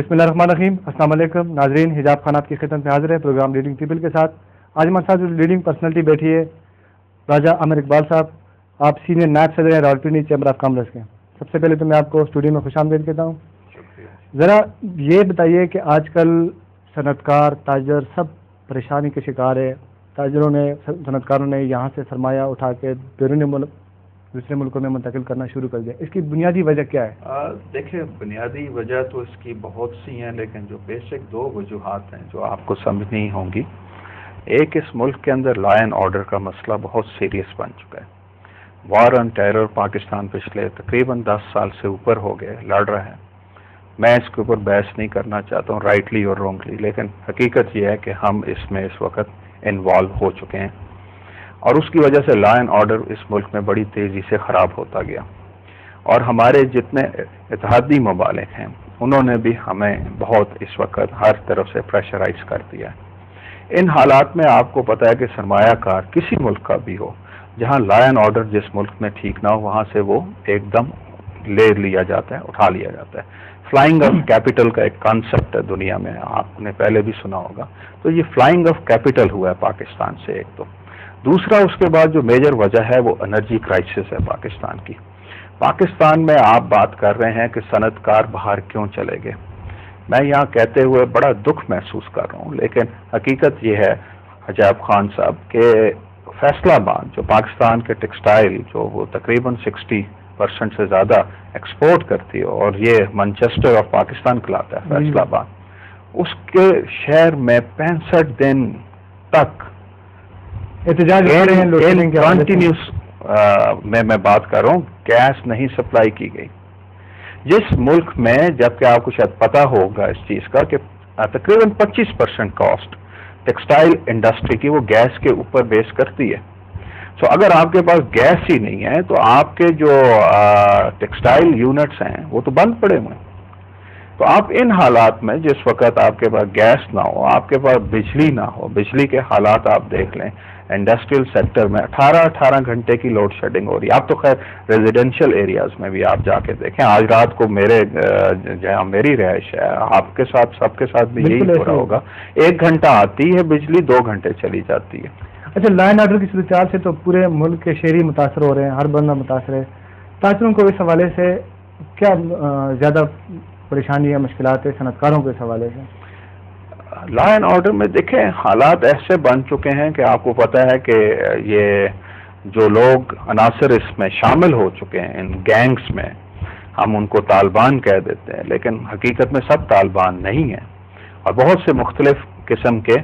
بسم اللہ الرحمن الرحیم. السلام علیکم ناظرین. حجاب خان آپ کی خدمت میں حاضر ہے پروگرام لیڈنگ پیپل کے ساتھ. آج ہمارے ساتھ جو لیڈنگ پرسنالٹی بیٹھی ہے راجہ عامر اقبال صاحب. آپ سینئر نائب صدر ہیں راولپنڈی چیمبر آف کامرس کے. سب سے پہلے تو میں آپ کو اسٹوڈیو میں خوش آمدید کہتا ہوں. ذرا یہ بتائیے کہ آج کل صنعت کار تاجر سب پریشانی کے شکار ہے. تاجروں نے صنعت کاروں نے یہاں سے سرمایہ اٹھا کے بیرون ملک دوسرے ملکوں میں منتقل کرنا شروع کر دیا. اس کی بنیادی وجہ کیا ہے؟ دیکھیں, بنیادی وجہ تو اس کی بہت سی ہیں, لیکن جو بیسک دو وجوہات ہیں جو آپ کو سمجھنی ہوں گی. ایک, اس ملک کے اندر لا اینڈ آرڈر کا مسئلہ بہت سیریس بن چکا ہے. وار آن ٹیرر پاکستان پچھلے تقریباً 10 سال سے اوپر ہو گئے لڑ رہے ہیں. میں اس کے اوپر بحث نہیں کرنا چاہتا ہوں رائٹلی اور رونگلی, لیکن حقیقت یہ ہے کہ ہم اس میں اس وقت انوالو ہو چکے ہیں, اور اس کی وجہ سے لا اینڈ آرڈر اس ملک میں بڑی تیزی سے خراب ہوتا گیا. اور ہمارے جتنے اتحادی ممالک ہیں انہوں نے بھی ہمیں بہت اس وقت ہر طرف سے پریشرائز کر دیا ہے. ان حالات میں آپ کو پتہ ہے کہ سرمایہ کار کسی ملک کا بھی ہو, جہاں لا اینڈ آرڈر جس ملک میں ٹھیک نہ ہو وہاں سے وہ ایک دم لے لیا جاتا ہے, اٹھا لیا جاتا ہے. فلائنگ آف کیپٹل کا ایک کانسیپٹ ہے دنیا میں, آپ نے پہلے بھی سنا ہوگا. تو یہ فلائنگ آف کیپٹل ہوا ہے پاکستان سے ایک. تو دوسرا, اس کے بعد جو میجر وجہ ہے وہ انرجی کرائسس ہے پاکستان کی. پاکستان میں آپ بات کر رہے ہیں کہ صنعت کار باہر کیوں چلے گئے. میں یہاں کہتے ہوئے بڑا دکھ محسوس کر رہا ہوں, لیکن حقیقت یہ ہے حجاب خان صاحب کہ فیصل آباد جو پاکستان کے ٹیکسٹائل جو وہ تقریباً 60% سے زیادہ ایکسپورٹ کرتی ہے, اور یہ مانچسٹر آف پاکستان کہلاتا ہے فیصل آباد, اس کے شہر میں 65 دن تک احتجاج کنٹینیوس میں بات کر رہا ہوں گیس نہیں سپلائی کی گئی. جس ملک میں, جبکہ آپ کو شاید پتا ہوگا اس چیز کا کہ تقریباً 25% کاسٹ ٹیکسٹائل انڈسٹری کی وہ گیس کے اوپر بیس کرتی ہے. سو اگر آپ کے پاس گیس ہی نہیں ہے تو آپ کے جو ٹیکسٹائل یونٹس ہیں وہ تو بند پڑے ہوئے ہیں. تو آپ ان حالات میں جس وقت آپ کے پاس گیس نہ ہو, آپ کے پاس بجلی نہ ہو, بجلی کے حالات آپ دیکھ لیں انڈسٹریل سیکٹر میں 18 گھنٹے کی لوڈ شیڈنگ ہو رہی ہے. آپ تو خیر ریزیڈینشیل ایریاز میں بھی آپ جا کے دیکھیں, آج رات کو میرے جہاں میری رہائش ہے آپ کے ساتھ سب کے ساتھ بھی یہی ہو رہا ہوگا. 1 گھنٹہ آتی ہے بجلی, 2 گھنٹے چلی جاتی ہے. اچھا, لا اینڈ آرڈر کی صورتحال سے تو پورے ملک کے شہری متاثر ہو رہے ہیں, ہر بندہ متاثر ہے. تاجروں کو اس حوالے سے کیا زیادہ پریشانی یا مشکلات ہے صنعت کاروں کے اس حوالے سے؟ لا اینڈ آرڈر میں دیکھیں حالات ایسے بن چکے ہیں کہ آپ کو پتہ ہے کہ یہ جو لوگ عناصر اس میں شامل ہو چکے ہیں ان گینگز میں, ہم ان کو طالبان کہہ دیتے ہیں, لیکن حقیقت میں سب طالبان نہیں ہیں, اور بہت سے مختلف قسم کے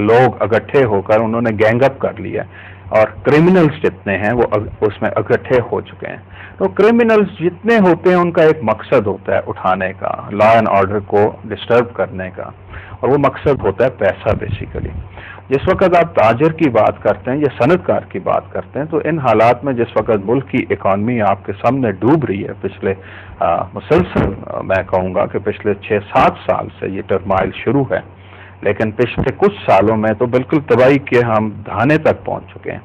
لوگ اکٹھے ہو کر انہوں نے گینگ اپ کر لیا, اور کرمنلز جتنے ہیں وہ اس میں اکٹھے ہو چکے ہیں. تو کرمنلز جتنے ہوتے ہیں ان کا ایک مقصد ہوتا ہے اٹھانے کا, لا اینڈ آرڈر کو ڈسٹرب کرنے کا, اور وہ مقصد ہوتا ہے پیسہ بیسیکلی. جس وقت آپ تاجر کی بات کرتے ہیں یا صنعت کار کی بات کرتے ہیں تو ان حالات میں جس وقت ملک کی اکانومی آپ کے سامنے ڈوب رہی ہے, پچھلے مسلسل میں کہوں گا کہ پچھلے 6-7 سال سے یہ ٹرمائل شروع ہے, لیکن پچھلے کچھ سالوں میں تو بالکل تباہی کے ہم دھانے تک پہنچ چکے ہیں.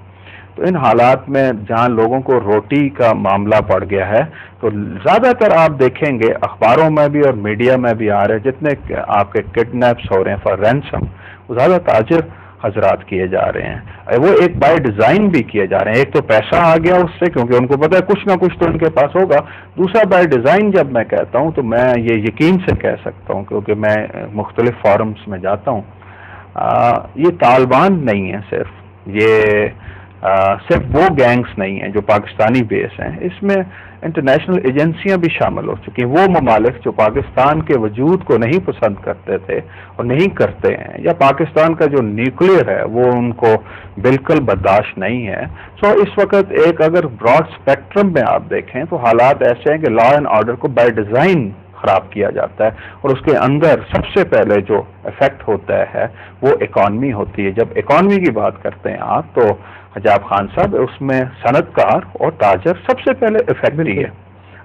تو ان حالات میں جہاں لوگوں کو روٹی کا معاملہ پڑ گیا ہے, تو زیادہ تر آپ دیکھیں گے اخباروں میں بھی اور میڈیا میں بھی آ رہے ہیں جتنے آپ کے کڈنیپس ہو رہے ہیں فار رینسم, وہ زیادہ تاجر حضرات کیے جا رہے ہیں. وہ ایک بائی ڈیزائن بھی کیے جا رہے ہیں. ایک تو پیسہ آ گیا اس سے کیونکہ ان کو پتہ ہے کچھ نہ کچھ تو ان کے پاس ہوگا. دوسرا بائی ڈیزائن جب میں کہتا ہوں تو میں یہ یقین سے کہہ سکتا ہوں کیونکہ میں مختلف فورمز میں جاتا ہوں, یہ طالبان نہیں ہے صرف وہ گینگز نہیں ہیں جو پاکستانی بیس ہیں, اس میں انٹرنیشنل ایجنسیاں بھی شامل ہو چکی ہیں. وہ ممالک جو پاکستان کے وجود کو نہیں پسند کرتے تھے اور نہیں کرتے ہیں, یا پاکستان کا جو نیوکلیئر ہے وہ ان کو بالکل برداشت نہیں ہے. سو اس وقت ایک اگر براڈ اسپیکٹرم میں آپ دیکھیں تو حالات ایسے ہیں کہ لا اینڈ آرڈر کو بائی ڈیزائن خراب کیا جاتا ہے, اور اس کے اندر سب سے پہلے جو افیکٹ ہوتا ہے وہ اکانومی ہوتی ہے. جب اکانومی کی بات کرتے ہیں آپ تو حجاب خان صاحب اس میں صنعت کار اور تاجر سب سے پہلے افیکٹ ہے.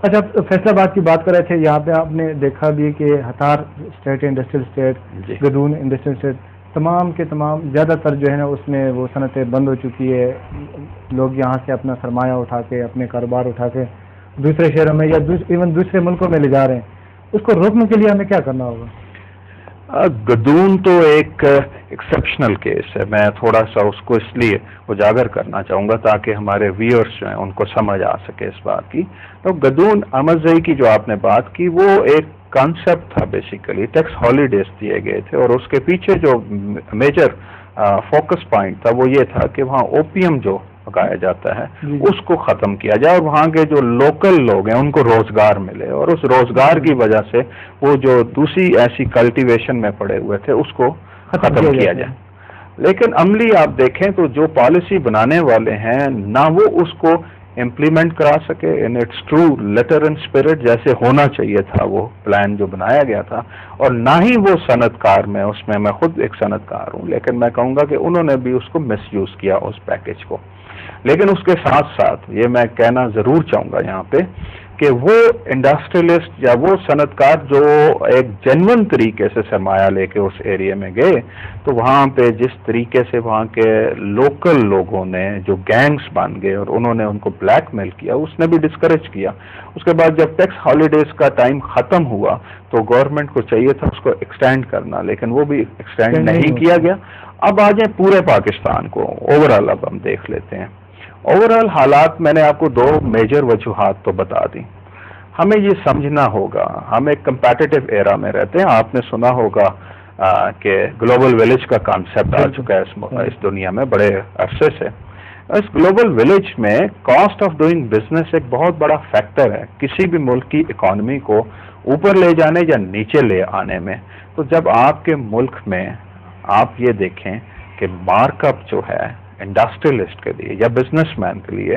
اچھا, فیصل آباد کی بات کر رہے تھے, یہاں پہ آپ نے دیکھا بھی کہ Hattar estate industrial estate, Gadoon industrial estate, تمام کے تمام زیادہ تر جو ہے نا اس میں وہ صنعتیں بند ہو چکی ہے. لوگ یہاں سے اپنا سرمایہ اٹھا کے اپنے کاروبار اٹھا کے دوسرے شہروں میں یا ایون دوسرے ملکوں میں لے جا رہے ہیں. اس کو روکنے کے لیے ہمیں کیا کرنا ہوگا؟ گدون تو ایک ایکسیپشنل کیس ہے، میں تھوڑا سا اس کو اس لیے اجاگر کرنا چاہوں گا تاکہ ہمارے ویورز جو ہیں ان کو سمجھ آ سکے اس بات کی. تو گدون احمد زئی کی جو آپ نے بات کی وہ ایک کانسیپٹ تھا، بیسیکلی ٹیکس ہالیڈیز دیے گئے تھے اور اس کے پیچھے جو میجر فوکس پوائنٹ تھا وہ یہ تھا کہ وہاں اوپیم جو پکایا جاتا ہے اس کو ختم کیا جائے اور وہاں کے جو لوکل لوگ ہیں ان کو روزگار ملے، اور اس روزگار کی وجہ سے وہ جو دوسری ایسی کلٹیویشن میں پڑے ہوئے تھے اس کو ختم کیا جائے. لیکن عملی آپ دیکھیں تو جو پالیسی بنانے والے ہیں نہ وہ اس کو امپلیمنٹ کرا سکے in its true letter and spirit جیسے ہونا چاہیے تھا وہ پلان جو بنایا گیا تھا، اور نہ ہی وہ صنعت کار میں اس میں خود ایک صنعت کار ہوں لیکن میں کہوں گا کہ انہوں نے بھی اس کو مس یوز کیا اس پیکج کو. لیکن اس کے ساتھ ساتھ یہ میں کہنا ضرور چاہوں گا یہاں پہ کہ وہ انڈسٹریلسٹ یا وہ صنعت کار جو ایک جنون طریقے سے سرمایہ لے کے اس ایریا میں گئے تو وہاں پہ جس طریقے سے وہاں کے لوکل لوگوں نے جو گینگز بن گئے اور انہوں نے ان کو بلیک میل کیا، اس نے بھی ڈسکریج کیا. اس کے بعد جب ٹیکس ہالیڈیز کا ٹائم ختم ہوا تو گورنمنٹ کو چاہیے تھا اس کو ایکسٹینڈ کرنا، لیکن وہ بھی ایکسٹینڈ نہیں کیا گیا. اب آ جائیں پورے پاکستان کو اوور آل اب ہم دیکھ لیتے ہیں. اوور آل حالات میں نے آپ کو دو میجر وجوہات تو بتا دی. ہمیں یہ سمجھنا ہوگا ہم ایک کمپیٹیٹو ایرا میں رہتے ہیں. آپ نے سنا ہوگا کہ گلوبل ولیج کا کانسیپٹ آ چکا ہے اس دنیا میں بڑے عرصے سے. اس گلوبل ولیج میں کاسٹ آف ڈوئنگ بزنس ایک بہت بڑا فیکٹر ہے کسی بھی ملک کی اکانومی کو اوپر لے جانے یا نیچے لے آنے میں. تو جب آپ کے ملک میں آپ یہ دیکھیں کہ مارک اپ جو ہے انڈسٹریلسٹ کے لیے یا بزنس مین کے لیے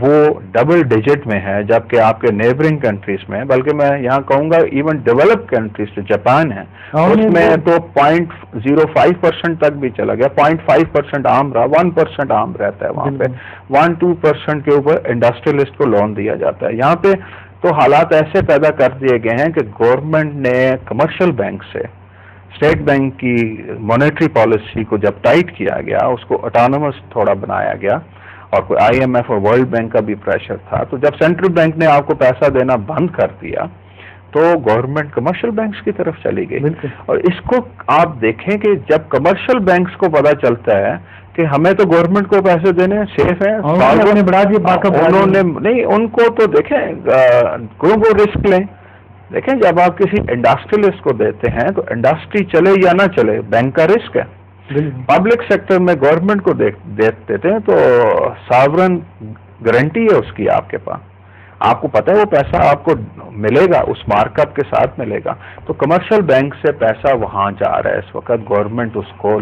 وہ ڈبل ڈیجٹ میں ہے، جبکہ آپ کے نیبرنگ کنٹریز میں، بلکہ میں یہاں کہوں گا ایون ڈیولپ کنٹریز جو جاپان ہے اس میں تو 0.05% تک بھی چلا گیا. 0.5% عام رہا، 1% عام رہتا ہے وہاں پہ. 1-2% کے اوپر انڈسٹریلسٹ کو لون دیا جاتا ہے. یہاں پہ تو حالات ایسے پیدا کر دیے گئے ہیں کہ گورنمنٹ نے کمرشل بینک سے اسٹیٹ بینک کی مانیٹری پالیسی کو جب ٹائٹ کیا گیا، اس کو اٹانومس تھوڑا بنایا گیا اور کوئی آئی ایم ایف اور ورلڈ بینک کا بھی پریشر تھا، تو جب سینٹرل بینک نے آپ کو پیسہ دینا بند کر دیا تو گورنمنٹ کمرشل بینکس کی طرف چلی گئی. اور اس کو آپ دیکھیں کہ جب کمرشل بینکس کو پتہ چلتا ہے کہ ہمیں تو گورنمنٹ کو پیسے دینے سیف ہیں، انہوں نے نہیں، ان کو تو دیکھیں کیوں وہ رسک لیں. دیکھیں جب آپ کسی انڈسٹریلسٹ کو دیتے ہیں تو انڈسٹری چلے یا نہ چلے بینک کا رسک ہے. پبلک سیکٹر میں گورنمنٹ کو دیتے ہیں تو ساورن گارنٹی ہے اس کی آپ کے پاس، آپ کو پتہ ہے وہ پیسہ آپ کو ملے گا، اس مارک اپ کے ساتھ ملے گا. تو کمرشل بینک سے پیسہ وہاں جا رہا ہے اس وقت، گورنمنٹ اس کو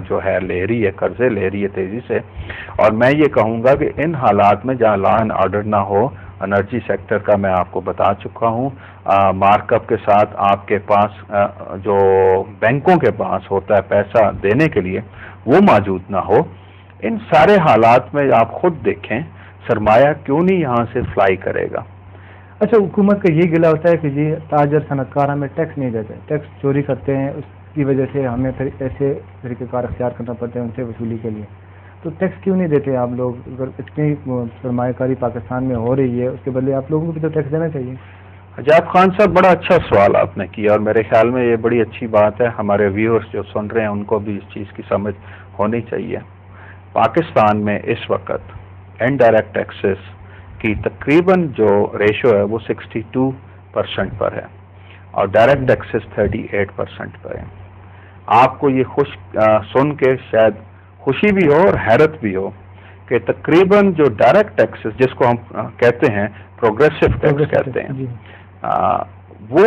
جو ہے لے رہی ہے، قرضے لے رہی ہے تیزی سے. اور میں یہ کہوں گا کہ ان حالات میں جہاں لا اینڈ آرڈر نہ ہو، انرجی سیکٹر کا میں آپ کو بتا چکا ہوں، مارک اپ کے ساتھ آپ کے پاس جو بینکوں کے پاس ہوتا ہے پیسہ دینے کے لیے وہ موجود نہ ہو، ان سارے حالات میں آپ خود دیکھیں سرمایہ کیوں نہیں یہاں سے فلائی کرے گا. اچھا، حکومت کا یہ گلہ ہوتا ہے کہ جی تاجر صنعت کار ہمیں ٹیکس نہیں دیتے، ٹیکس چوری کرتے ہیں، اس کی وجہ سے ہمیں پھر ایسے طریقہ کار اختیار کرنا پڑتے ہیں ان سے وصولی کے لیے. تو ٹیکس کیوں نہیں دیتے آپ لوگ؟ اگر اتنی سرمایہ کاری پاکستان میں ہو رہی ہے اس کے بدلے آپ لوگوں کو بھی تو ٹیکس دینا چاہیے. حجاب خان صاحب بڑا اچھا سوال آپ نے کیا اور میرے خیال میں یہ بڑی اچھی بات ہے. ہمارے ویورز جو سن رہے ہیں ان کو بھی اس چیز کی سمجھ ہونی چاہیے. پاکستان میں اس وقت انڈائریکٹ ٹیکسز کی تقریباً جو ریشو ہے وہ 62% پر ہے اور ڈائریکٹ ٹیکسز 38% پر ہے. آپ کو یہ سن کے شاید خوشی بھی ہو اور حیرت بھی ہو کہ تقریباً جو ڈائریکٹ ٹیکسز جس کو ہم کہتے ہیں پروگریسو ٹیکس کہتے ہیں وہ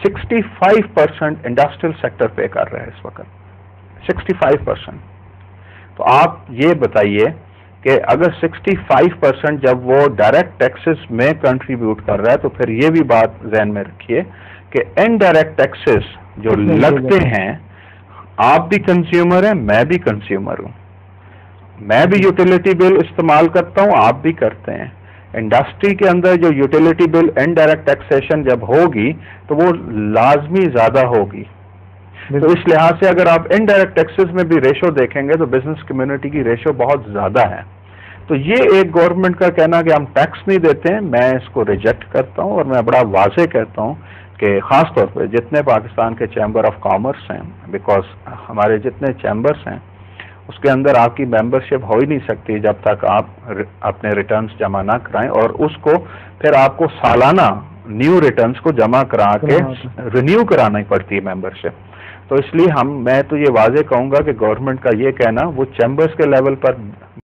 65% انڈسٹریل سیکٹر پے کر رہا ہے اس وقت. 65%. تو آپ یہ بتائیے کہ اگر 65% جب وہ ڈائریکٹ ٹیکسز میں کنٹریبیوٹ کر رہا ہے تو پھر یہ بھی بات ذہن میں رکھیے کہ انڈائریکٹ ٹیکسز جو لگتے ہیں، آپ بھی کنزیومر ہیں، میں بھی کنزیومر ہوں، میں بھی یوٹیلیٹی بل استعمال کرتا ہوں، آپ بھی کرتے ہیں. انڈسٹری کے اندر جو یوٹیلیٹی بل انڈائریکٹ ٹیکسیشن جب ہوگی تو وہ لازمی زیادہ ہوگی. تو اس لحاظ سے اگر آپ انڈائریکٹ ٹیکسز میں بھی ریشو دیکھیں گے تو بزنس کمیونٹی کی ریشو بہت زیادہ ہے. تو یہ ایک گورنمنٹ کا کہنا کہ ہم ٹیکس نہیں دیتے ہیں، میں اس کو ریجیکٹ کرتا ہوں اور میں بڑا واضح کہتا ہوں کہ خاص طور پہ جتنے پاکستان کے چیمبر آف کامرس ہیں، بیکاز ہمارے جتنے چیمبرس ہیں اس کے اندر آپ کی ممبرشپ ہو ہی نہیں سکتی جب تک آپ اپنے ریٹرنز جمع نہ کرائیں، اور اس کو پھر آپ کو سالانہ نیو ریٹرنز کو جمع کرا کے رینیو کرانی پڑتی ہے ممبرشپ. تو اس لیے میں تو یہ واضح کہوں گا کہ گورنمنٹ کا یہ کہنا وہ چیمبرز کے لیول پر